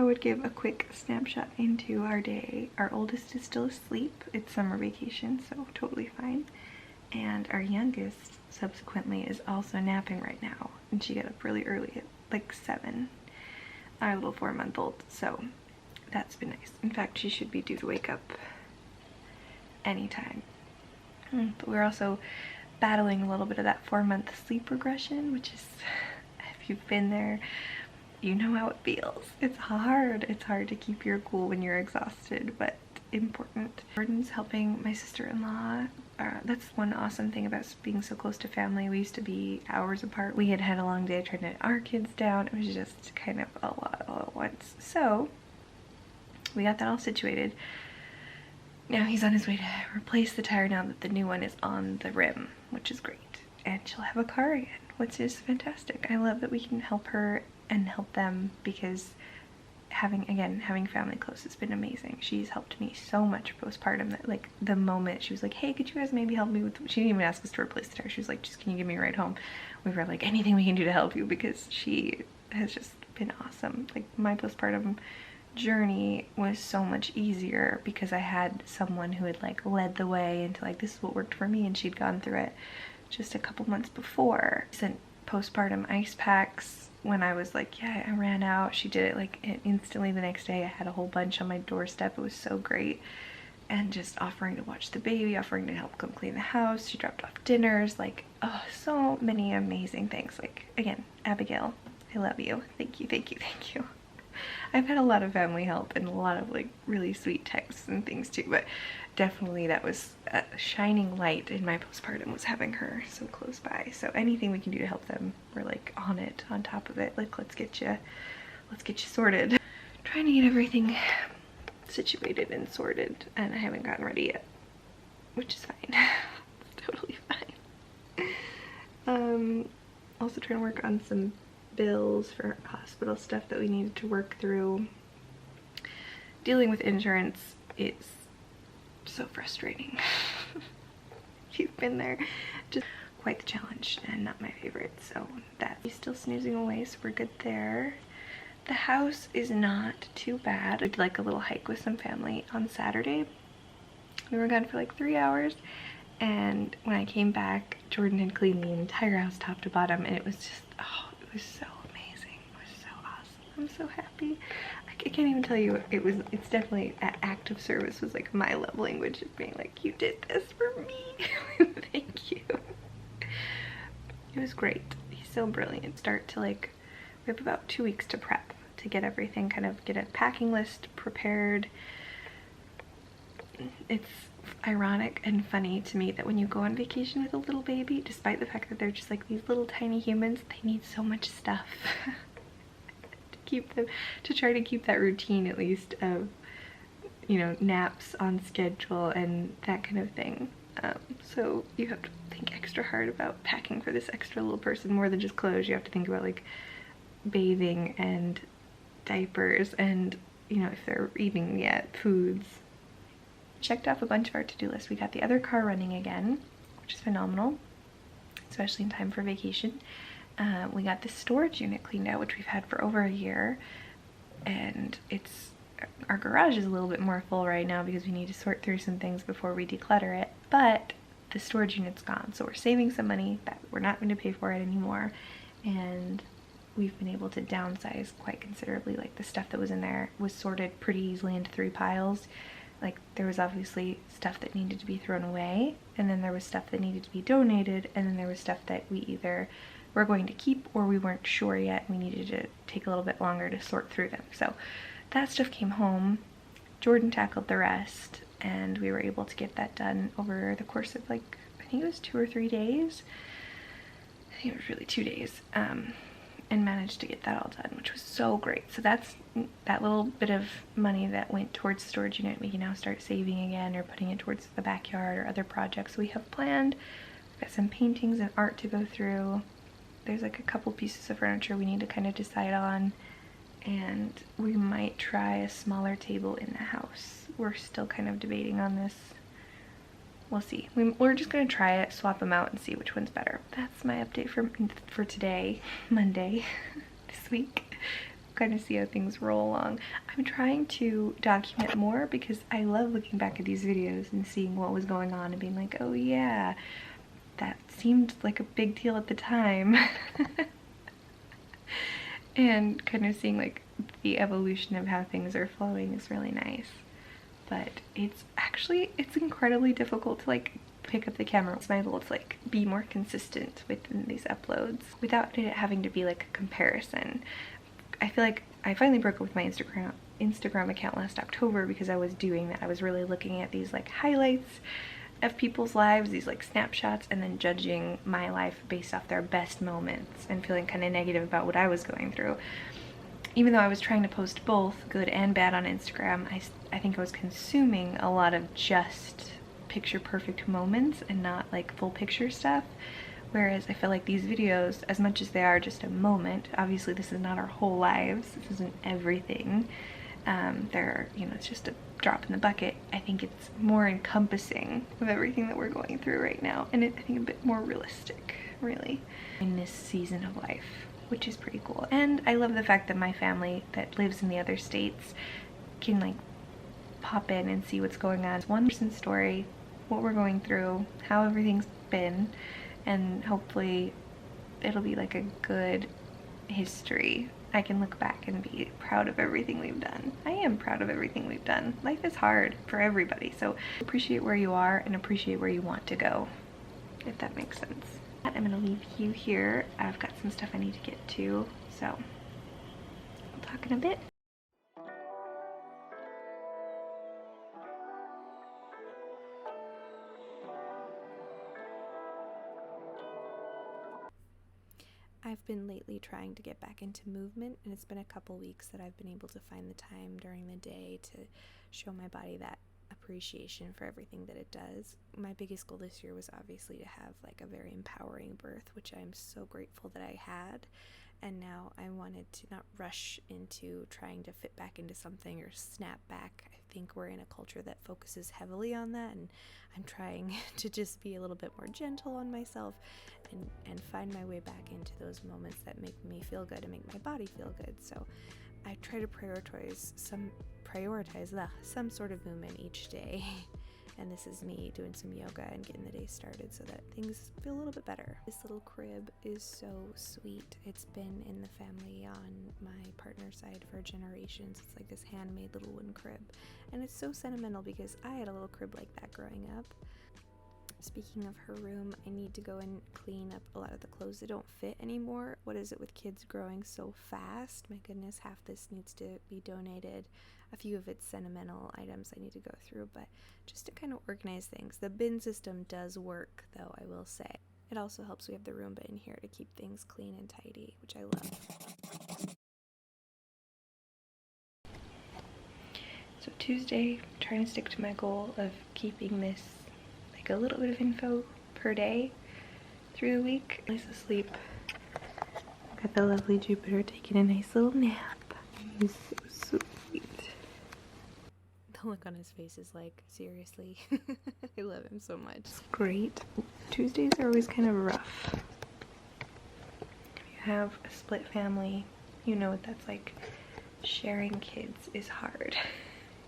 would give a quick snapshot into our day. Our oldest is still asleep. It's summer vacation, so totally fine. And our youngest, subsequently, is also napping right now. And she got up really early at like 7, our little 4-month-old. So that's been nice. In fact, she should be due to wake up anytime. But we're also battling a little bit of that 4-month sleep regression, which is, if you've been there, you know how it feels. It's hard. It's hard to keep your cool when you're exhausted, but important. Jordan's helping my sister-in-law. That's one awesome thing about being so close to family. We used to be hours apart. We had had a long day trying to get our kids down. It was just kind of a lot all at once. So we got that all situated. Now he's on his way to replace the tire now that the new one is on the rim, which is great. And she'll have a car again, which is fantastic. I love that we can help her and help them, because having family close has been amazing. She's helped me so much postpartum that, like, the moment she was like, hey, could you guys maybe help me with, she didn't even ask us to replace the tire. She was like, just, can you give me a ride home? We were like, anything we can do to help you, because she has just been awesome. Like, my postpartum journey was so much easier because I had someone who had like led the way into like, this is what worked for me, and she'd gone through it just a couple months before. Sent postpartum ice packs when I was like, yeah, I ran out. She did it like instantly the next day. I had a whole bunch on my doorstep. It was so great. And just offering to watch the baby, offering to help come clean the house. She dropped off dinners, like, oh, so many amazing things. Like, again, Abigail, I love you. Thank you, thank you, thank you. I've had a lot of family help and a lot of like really sweet texts and things too, but definitely that was a shining light in my postpartum, was having her so close by. So anything we can do to help them, we're like on it, on top of it. Like, let's get you sorted. Trying to get everything situated and sorted, and I haven't gotten ready yet, which is fine. It's totally fine. Also trying to work on some bills for hospital stuff that we needed to work through. Dealing with insurance is so frustrating. If you've been there, just quite the challenge and not my favorite. So that's still snoozing away, so we're good there. The house is not too bad. We did like a little hike with some family on Saturday. We were gone for like 3 hours, and when I came back, Jordan had cleaned the entire house top to bottom, and it was just, oh, it was so amazing. It was so awesome. I'm so happy. I can't even tell you, it's definitely, that act of service was like my love language of being like, you did this for me. Thank you. It was great. He's so brilliant. Start to like, we have about 2 weeks to prep, to get everything, kind of get a packing list prepared. It's ironic and funny to me that when you go on vacation with a little baby, despite the fact that they're just like these little tiny humans, they need so much stuff to keep them, to try to keep that routine at least of, you know, naps on schedule and that kind of thing. So you have to think extra hard about packing for this extra little person, more than just clothes. You have to think about like bathing and diapers and, you know, if they're eating yet, foods. Checked off a bunch of our to-do lists. We got the other car running again, which is phenomenal, especially in time for vacation. We got the storage unit cleaned out, which we've had for over a year, and our garage is a little bit more full right now because we need to sort through some things before we declutter it, but the storage unit's gone, so we're saving some money that we're not going to pay for it anymore, and we've been able to downsize quite considerably. Like, the stuff that was in there was sorted pretty easily into 3 piles. Like, there was obviously stuff that needed to be thrown away, and then there was stuff that needed to be donated, and then there was stuff that we either were going to keep or we weren't sure yet. We needed to take a little bit longer to sort through them. So that stuff came home. Jordan tackled the rest, and we were able to get that done over the course of like, I think it was 2 or 3 days. I think it was really 2 days. And managed to get that all done, which was so great. So that's that little bit of money that went towards the storage unit. We can now start saving again, or putting it towards the backyard or other projects we have planned. We've got some paintings and art to go through. There's like a couple pieces of furniture we need to kind of decide on, and we might try a smaller table in the house. We're still kind of debating on this. We'll see. We're just gonna try it, swap them out, and see which one's better. That's my update for today, Monday, this week. kind of see how things roll along. I'm trying to document more because I love looking back at these videos and seeing what was going on and being like, oh yeah, that seemed like a big deal at the time. And kind of seeing like the evolution of how things are flowing is really nice. But it's incredibly difficult to like pick up the camera. It's my goal to like be more consistent within these uploads without it having to be like a comparison. I feel like I finally broke up with my Instagram account last October because I was doing that. I was really looking at these like highlights of people's lives, these like snapshots, and then judging my life based off their best moments and feeling kind of negative about what I was going through. Even though I was trying to post both good and bad on Instagram, I think I was consuming a lot of just picture perfect moments and not like full picture stuff. Whereas I feel like these videos, as much as they are just a moment, obviously this is not our whole lives, this isn't everything. They're, you know, it's just a drop in the bucket. I think it's more encompassing of everything that we're going through right now, and I think a bit more realistic, really, in this season of life, which is pretty cool. And I love the fact that my family that lives in the other states can like pop in and see what's going on. It's one person's story, what we're going through, how everything's been, and hopefully it'll be like a good history. I can look back and be proud of everything we've done. I am proud of everything we've done. Life is hard for everybody, so appreciate where you are and appreciate where you want to go, if that makes sense. I'm gonna leave you here. I've got some stuff I need to get to, so I'll talk in a bit. I've been lately trying to get back into movement, and it's been a couple weeks that I've been able to find the time during the day to show my body that appreciation for everything that it does. My biggest goal this year was obviously to have like a very empowering birth, which I'm so grateful that I had. And now I wanted to not rush into trying to fit back into something or snap back. I think we're in a culture that focuses heavily on that, and I'm trying to just be a little bit more gentle on myself and find my way back into those moments that make me feel good and make my body feel good. So I try to prioritize some sort of movement each day. And this is me doing some yoga and getting the day started so that things feel a little bit better. This little crib is so sweet. It's been in the family on my partner's side for generations. It's like this handmade little wooden crib. And it's so sentimental because I had a little crib like that growing up. Speaking of her room, I need to go and clean up a lot of the clothes that don't fit anymore. What is it with kids growing so fast? My goodness, half this needs to be donated. A few of it's sentimental items I need to go through, but just to kind of organize things. The bin system does work, though, I will say. It also helps we have the Roomba in here to keep things clean and tidy, which I love. So Tuesday, trying to stick to my goal of keeping this like a little bit of info per day through the week. Nice asleep. Got the lovely Jupiter taking a nice little nap. He's so sweet. The look on his face is like, seriously. I love him so much. It's great. Tuesdays are always kind of rough. If you have a split family, you know what that's like. Sharing kids is hard.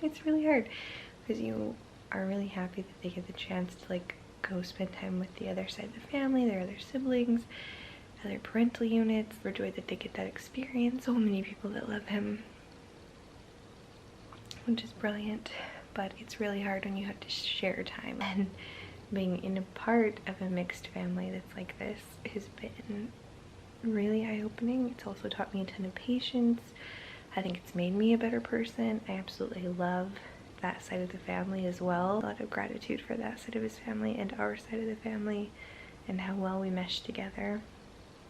It's really hard because you are really happy that they get the chance to like go spend time with the other side of the family, their other siblings, other parental units. We're joyed that they get that experience. So many people that love him, which is brilliant, but it's really hard when you have to share time. And being in a part of a mixed family that's like this has been really eye-opening. It's also taught me a ton of patience. I think it's made me a better person. I absolutely love that side of the family as well. A lot of gratitude for that side of his family and our side of the family and how well we mesh together.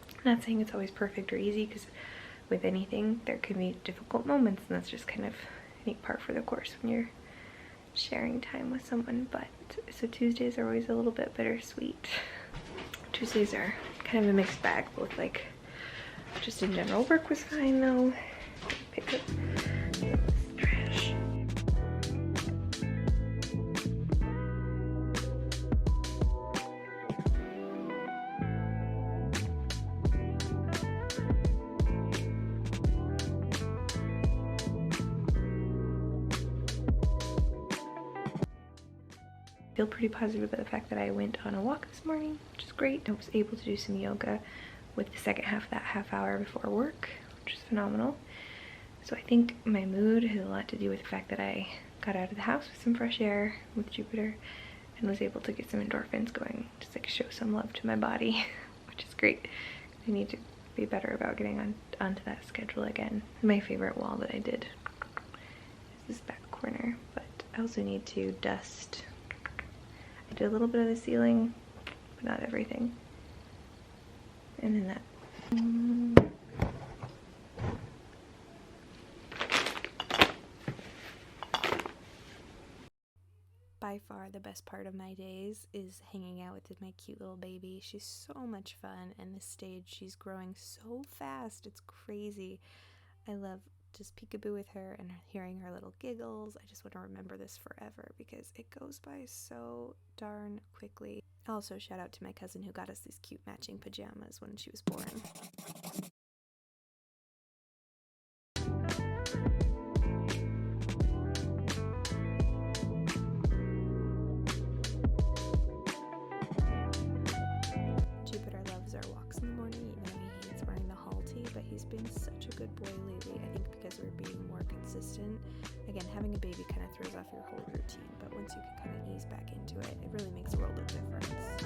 I'm not saying it's always perfect or easy, because with anything there can be difficult moments, and that's just kind of a neat part for the course when you're sharing time with someone. But so Tuesdays are always a little bit bittersweet. Tuesdays are kind of a mixed bag, both like just in general. Work was fine though. Pick up trash. feel pretty positive about the fact that I went on a walk this morning, which is great. I was able to do some yoga with the second half of that half hour before work, which is phenomenal. So I think my mood has a lot to do with the fact that I got out of the house with some fresh air with Jupiter and was able to get some endorphins going, just like show some love to my body, which is great. I need to be better about getting onto that schedule again. My favorite wall that I did is this back corner, but I also need to dust. I did a little bit of the ceiling, but not everything. And then that. By far the best part of my days is hanging out with my cute little baby. She's so much fun, and this stage she's growing so fast. It's crazy. I love just peekaboo with her and hearing her little giggles. I just want to remember this forever because it goes by so darn quickly. Also, shout out to my cousin who got us these cute matching pajamas when she was born. Jupiter loves our walks in the morning, even though he hates wearing the halty, but he's been such a good boy lately, I think because we're being more consistent. Again, having a baby kind of throws off your whole routine, but once you can kind of ease back into it, it really makes a world of difference.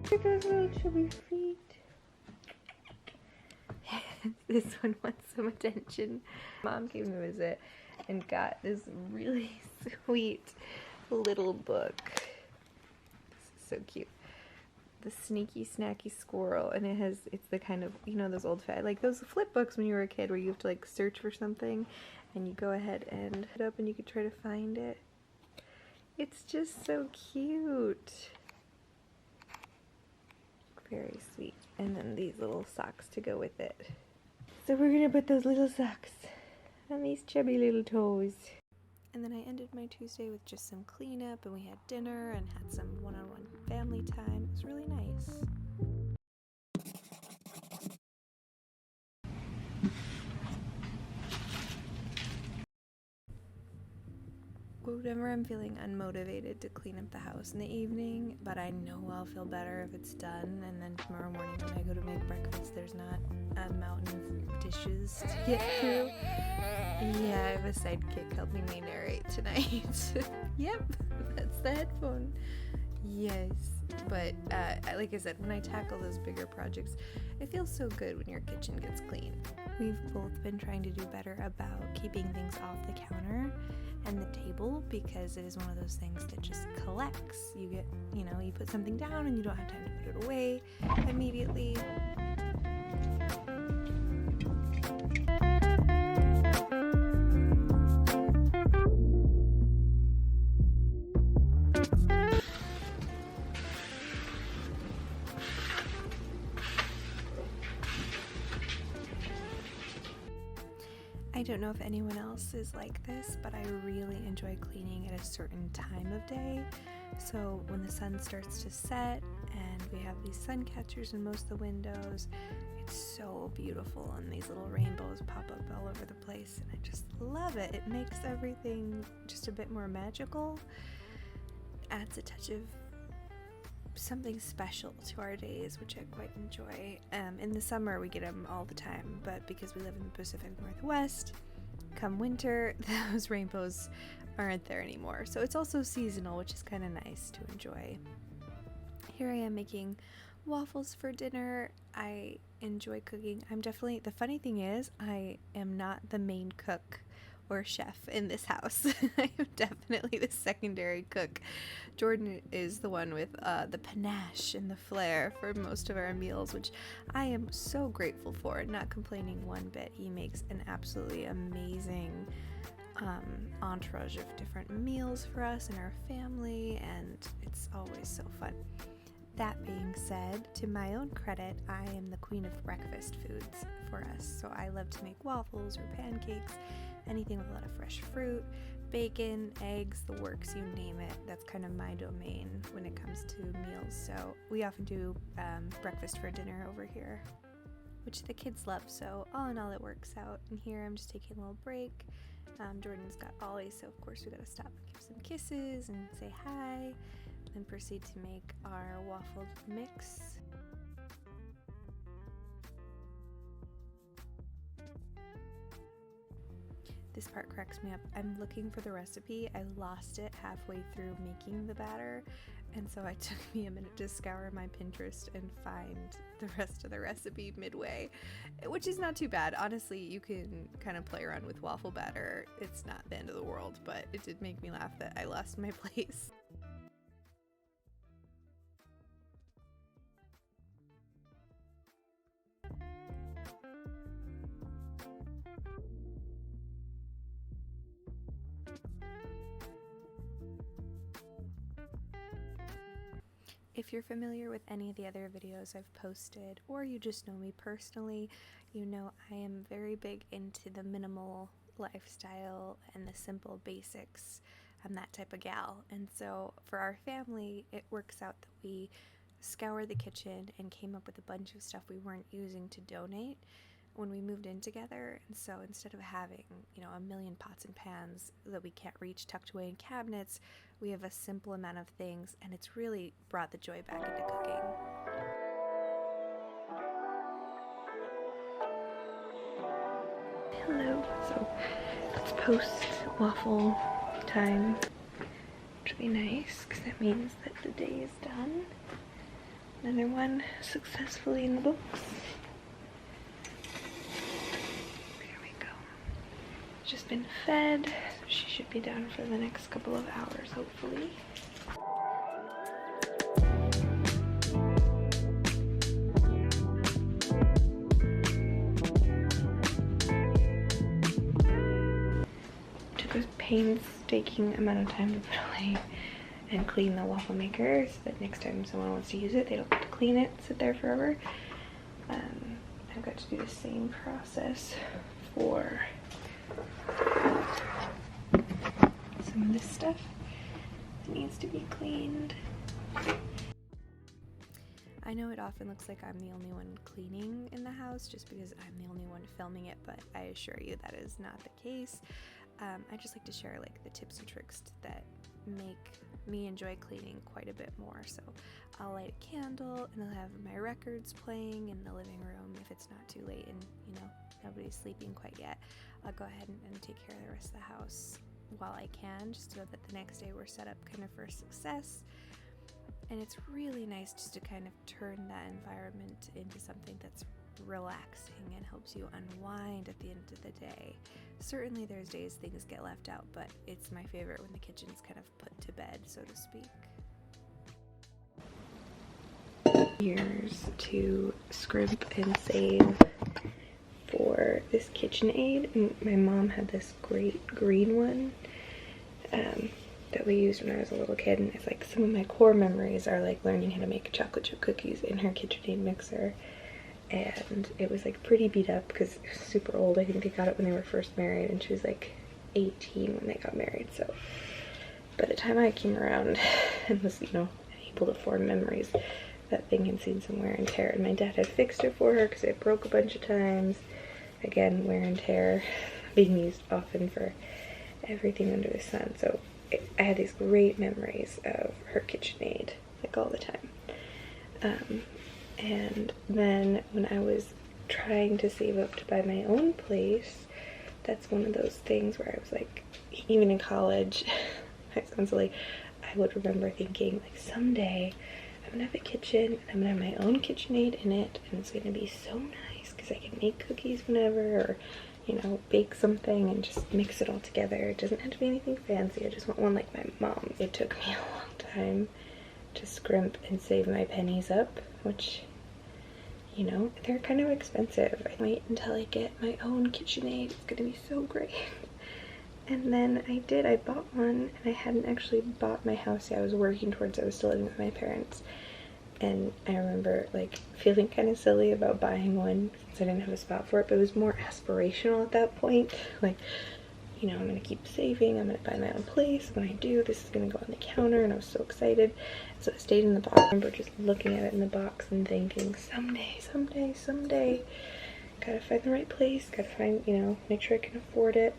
Look at those little chubby feet. This one wants some attention. Mom came to visit and got this really sweet little book. This is so cute. The Sneaky Snacky Squirrel, and it's the kind of, you know, those like those flip books when you were a kid where you have to like search for something and you go ahead and hit up and you could try to find it. It's just so cute. Very sweet. And then these little socks to go with it. So we're gonna put those little socks on these chubby little toes. And then I ended my Tuesday with just some cleanup, and we had dinner and had some one-on-one family time. It was really nice. Whenever I'm feeling unmotivated to clean up the house in the evening, but I know I'll feel better if it's done, and then tomorrow morning when I go to make breakfast, there's not a mountain of dishes to get through. Yeah, I have a sidekick helping me narrate tonight. Yep, that's the headphone. Yes, but like I said, when I tackle those bigger projects, it feels so good when your kitchen gets clean. We've both been trying to do better about keeping things off the counter and the table because it is one of those things that just collects. You put something down and you don't have time to put it away immediately. I don't know if anyone else is like this, but I really enjoy cleaning at a certain time of day. So when the sun starts to set and we have these sun catchers in most of the windows, it's so beautiful and these little rainbows pop up all over the place and I just love it. It makes everything just a bit more magical, adds a touch of something special to our days, which I quite enjoy. In the summer we get them all the time, but because we live in the Pacific Northwest, come winter those rainbows aren't there anymore, so it's also seasonal, which is kind of nice to enjoy. Here I am making waffles for dinner. I enjoy cooking. The funny thing is I am not the main cook or chef in this house. I am definitely the secondary cook. Jordan is the one with the panache and the flair for most of our meals, which I am so grateful for, not complaining one bit. He makes an absolutely amazing entourage of different meals for us and our family, and it's always so fun. That being said, to my own credit, I am the queen of breakfast foods for us. So I love to make waffles or pancakes, anything with a lot of fresh fruit, bacon, eggs, the works, you name it. That's kind of my domain when it comes to meals. So we often do breakfast for dinner over here, which the kids love. So all in all, it works out. And here I'm just taking a little break Jordan's got Ollie, so of course we gotta stop and give some kisses and say hi, then proceed to make our waffled mix. This part cracks me up. I'm looking for the recipe. I lost it halfway through making the batter, and so it took me a minute to scour my Pinterest and find the rest of the recipe midway, which is not too bad. Honestly, you can kind of play around with waffle batter. It's not the end of the world, but it did make me laugh that I lost my place. If you're familiar with any of the other videos I've posted, or you just know me personally, you know I am very big into the minimal lifestyle and the simple basics. I'm that type of gal. And so for our family, it works out that we scoured the kitchen and came up with a bunch of stuff we weren't using to donate when we moved in together. And so instead of having, a million pots and pans that we can't reach tucked away in cabinets, we have a simple amount of things, and it's really brought the joy back into cooking. Hello. So it's post waffle time, which will be nice because that means that the day is done. Another one successfully in the books. There we go. Just been fed, so she should be down for the next couple of hours, hopefully. Took a painstaking amount of time to put away and clean the waffle maker so that next time someone wants to use it, they don't have to clean it, sit there forever. I've got to do the same process for some of this stuff that needs to be cleaned. I know it often looks like I'm the only one cleaning in the house just because I'm the only one filming it, but I assure you that is not the case. I just like to share the tips and tricks that make me enjoy cleaning quite a bit more. So I'll light a candle and I'll have my records playing in the living room if it's not too late and nobody's sleeping quite yet. I'll go ahead and take care of the rest of the house while I can, just so that the next day we're set up kind of for success. And it's really nice just to kind of turn that environment into something that's relaxing and helps you unwind at the end of the day. Certainly there's days things get left out, but it's my favorite when the kitchen's kind of put to bed, so to speak. Here's to scrimp and save for this KitchenAid. And my mom had this great green one that we used when I was a little kid, and it's like some of my core memories are like learning how to make chocolate chip cookies in her KitchenAid mixer. And it was like pretty beat up because it was super old. I think they got it when they were first married, and she was like 18 when they got married. So by the time I came around and was, able to form memories, that thing had seen some wear and tear. And my dad had fixed it for her because it broke a bunch of times. Again, wear and tear, being used often for everything under the sun. So I had these great memories of her KitchenAid, like all the time. And then when I was trying to save up to buy my own place, that's one of those things where I was like, even in college, I would remember thinking, like, someday I'm gonna have a kitchen and I'm gonna have my own KitchenAid in it, and it's gonna be so nice because I can make cookies whenever, or bake something and just mix it all together. It doesn't have to be anything fancy. I just want one like my mom. It took me a long time to scrimp and save my pennies up, which, they're kind of expensive. I wait until I get my own KitchenAid. It's gonna be so great. And then I did. I bought one, and I hadn't actually bought my house yet. I was working towards it. I was still living with my parents. And I remember feeling kind of silly about buying one since I didn't have a spot for it, but it was more aspirational at that point. I'm gonna keep saving, I'm gonna buy my own place. When I do, this is gonna go on the counter, and I was so excited. So it stayed in the box. I remember just looking at it in the box and thinking, someday, gotta find the right place, gotta find, make sure I can afford it,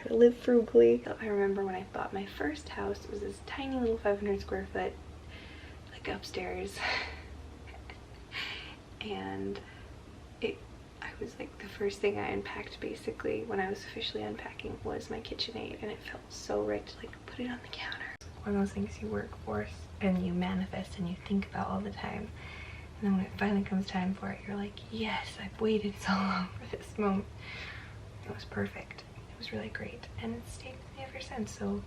try to live frugally. I remember when I bought my first house, it was this tiny little 500 square foot, like upstairs. And I was like, the first thing I unpacked basically when I was officially unpacking was my KitchenAid, and it felt so right to like put it on the counter. One of those things you work for and you manifest and you think about all the time. And then when it finally comes time for it, you're like, yes, I've waited so long for this moment. It was perfect. It was really great. And it's stayed with me ever since. So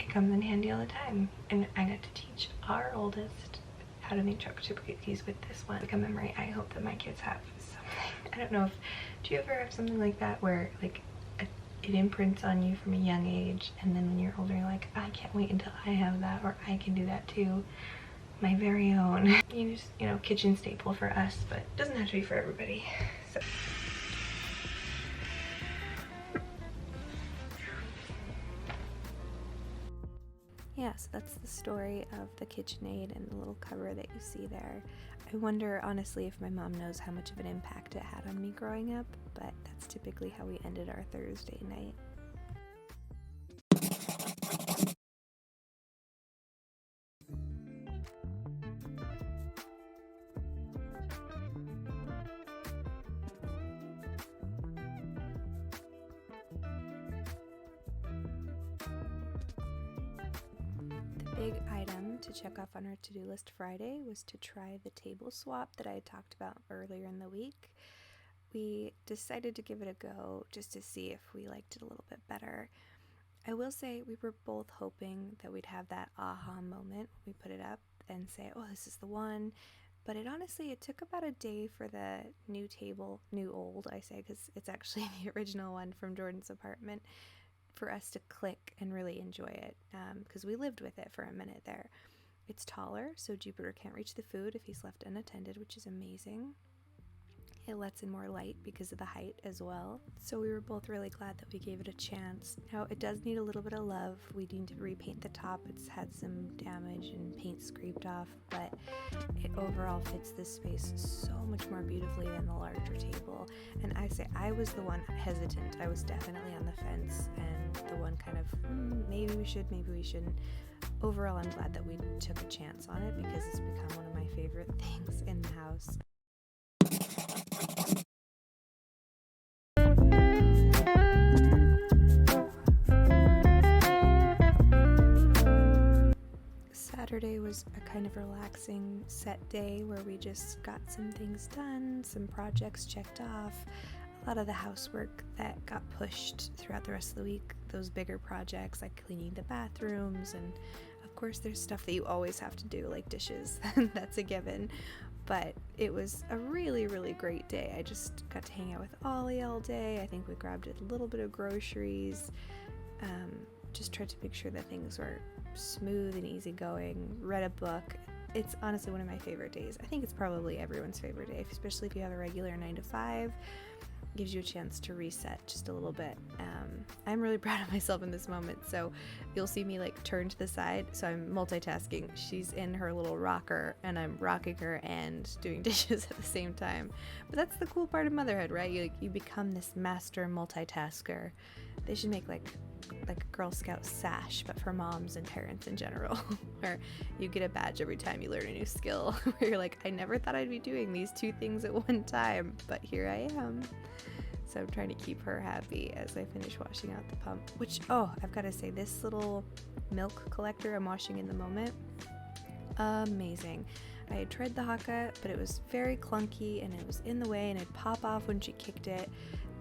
it comes in handy all the time. And I got to teach our oldest how to make chocolate chip cookies with this one. Like a memory I hope that my kids have something. I don't know if, do you ever have something like that where like it imprints on you from a young age, and then when you're older you're like, I can't wait until I have that, or I can do that too. My very own, you know, kitchen staple for us, but it doesn't have to be for everybody. So. Yeah, so that's the story of the KitchenAid and the little cover that you see there. I wonder, honestly, if my mom knows how much of an impact it had on me growing up, but that's typically how we ended our Thursday night. Big item to check off on our to-do list Friday was to try the table swap that I had talked about earlier in the week. We decided to give it a go just to see if we liked it a little bit better. I will say we were both hoping that we'd have that aha moment when we put it up and say, oh, this is the one. But it took about a day for the new table, new old, I say, because it's actually the original one from Jordan's apartment, for us to click and really enjoy it, because we lived with it for a minute there. It's taller, so Jupiter can't reach the food if he's left unattended, which is amazing. It lets in more light because of the height as well. So we were both really glad that we gave it a chance. Now, it does need a little bit of love. We need to repaint the top. It's had some damage and paint scraped off, but it overall fits this space so much more beautifully than the larger table. And I was the one hesitant. I was definitely on the fence and the one kind of, maybe we should, maybe we shouldn't. Overall, I'm glad that we took a chance on it because it's become one of my favorite things in the house. Saturday was a kind of relaxing set day where we just got some things done, some projects checked off, a lot of the housework that got pushed throughout the rest of the week, those bigger projects like cleaning the bathrooms, and of course there's stuff that you always have to do like dishes, that's a given. But it was a really, really great day. I just got to hang out with Ollie all day. I think we grabbed a little bit of groceries, just tried to make sure that things were smooth and easygoing, read a book. It's honestly one of my favorite days. I think it's probably everyone's favorite day, especially if you have a regular 9-to-5. Gives you a chance to reset just a little bit. I'm really proud of myself in this moment, so you'll see me like turn to the side, so I'm multitasking. She's in her little rocker and I'm rocking her and doing dishes at the same time. But that's the cool part of motherhood, right? You become this master multitasker. They should make like a Girl Scout sash, but for moms and parents in general, where you get a badge every time you learn a new skill, where you're like, I never thought I'd be doing these two things at one time, but here I am. So I'm trying to keep her happy as I finish washing out the pump, which, I've got to say, this little milk collector I'm washing in the moment, amazing. I had tried the Haka, but it was very clunky and it was in the way and it'd pop off when she kicked it.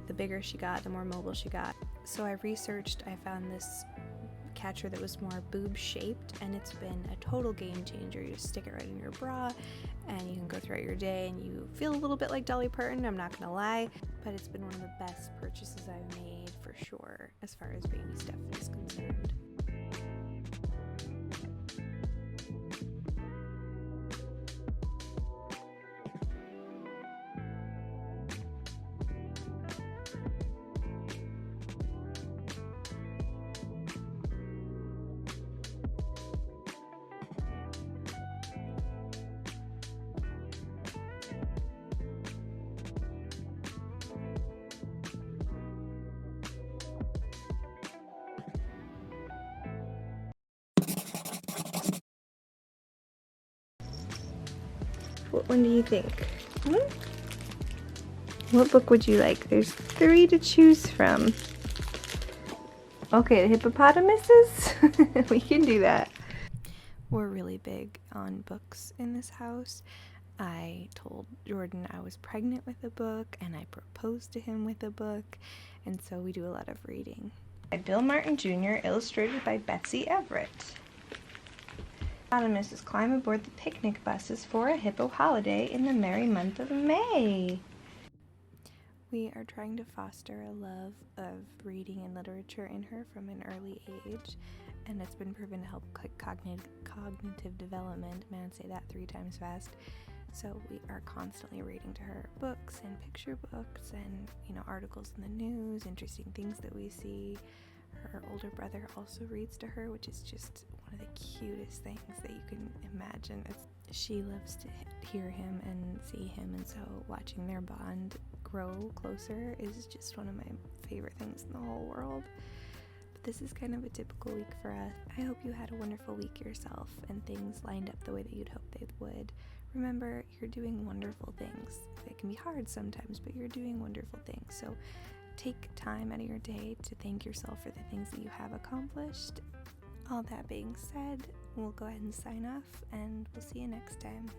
The bigger she got, the more mobile she got. So I researched, I found this catcher that was more boob shaped, and it's been a total game changer. You just stick it right in your bra and you can go throughout your day and you feel a little bit like Dolly Parton, I'm not gonna lie, but it's been one of the best purchases I've made for sure as far as baby stuff is concerned. What one do you think? What book would you like? There's 3 to choose from. Okay, the hippopotamuses? We can do that. We're really big on books in this house. I told Jordan I was pregnant with a book, and I proposed to him with a book, and so we do a lot of reading. By Bill Martin Jr., illustrated by Betsy Everett. Hippopotamuses climb aboard the picnic buses for a hippo holiday in the merry month of May. We are trying to foster a love of reading and literature in her from an early age, and it's been proven to help cognitive development. Man, say that 3 times fast. So we are constantly reading to her books and picture books and, articles in the news, interesting things that we see. Her older brother also reads to her, which is just one of the cutest things that you can imagine. She loves to hear him and see him, and so watching their bond grow closer is just one of my favorite things in the whole world. But this is kind of a typical week for us. I hope you had a wonderful week yourself and things lined up the way that you'd hope they would. Remember, you're doing wonderful things. It can be hard sometimes, but you're doing wonderful things. So take time out of your day to thank yourself for the things that you have accomplished. All that being said, we'll go ahead and sign off, and we'll see you next time.